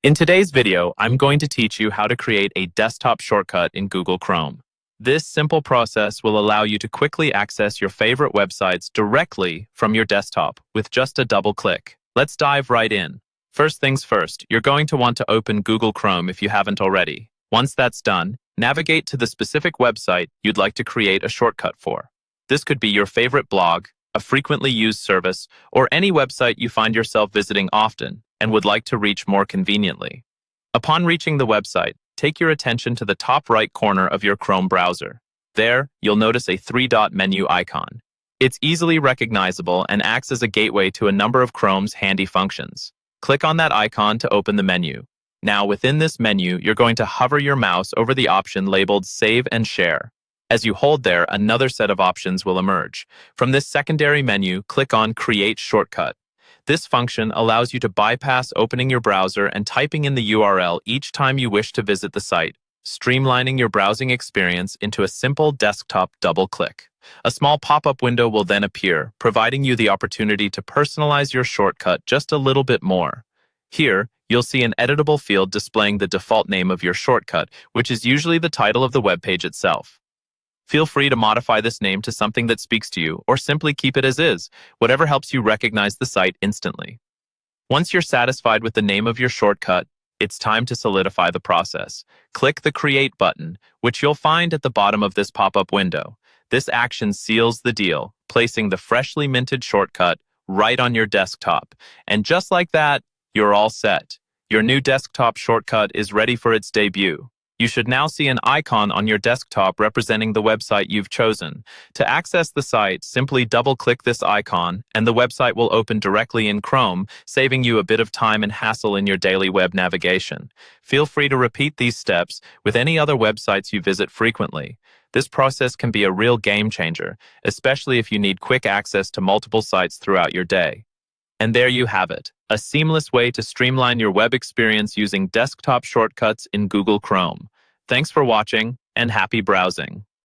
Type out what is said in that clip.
In today's video, I'm going to teach you how to create a desktop shortcut in Google Chrome. This simple process will allow you to quickly access your favorite websites directly from your desktop with just a double click. Let's dive right in. First things first, you're going to want to open Google Chrome if you haven't already. Once that's done, navigate to the specific website you'd like to create a shortcut for. This could be your favorite blog, a frequently used service, or any website you find yourself visiting often and would like to reach more conveniently. Upon reaching the website, take your attention to the top right corner of your Chrome browser. There, you'll notice a three-dot menu icon. It's easily recognizable and acts as a gateway to a number of Chrome's handy functions. Click on that icon to open the menu. Now, within this menu, you're going to hover your mouse over the option labeled Save and Share. As you hold there, another set of options will emerge. From this secondary menu, click on Create Shortcut. This function allows you to bypass opening your browser and typing in the URL each time you wish to visit the site, streamlining your browsing experience into a simple desktop double-click. A small pop-up window will then appear, providing you the opportunity to personalize your shortcut just a little bit more. Here, you'll see an editable field displaying the default name of your shortcut, which is usually the title of the web page itself. Feel free to modify this name to something that speaks to you, or simply keep it as is, whatever helps you recognize the site instantly. Once you're satisfied with the name of your shortcut, it's time to solidify the process. Click the Create button, which you'll find at the bottom of this pop-up window. This action seals the deal, placing the freshly minted shortcut right on your desktop. And just like that, you're all set. Your new desktop shortcut is ready for its debut. You should now see an icon on your desktop representing the website you've chosen. To access the site, simply double-click this icon, and the website will open directly in Chrome, saving you a bit of time and hassle in your daily web navigation. Feel free to repeat these steps with any other websites you visit frequently. This process can be a real game changer, especially if you need quick access to multiple sites throughout your day. And there you have it, a seamless way to streamline your web experience using desktop shortcuts in Google Chrome. Thanks for watching, and happy browsing.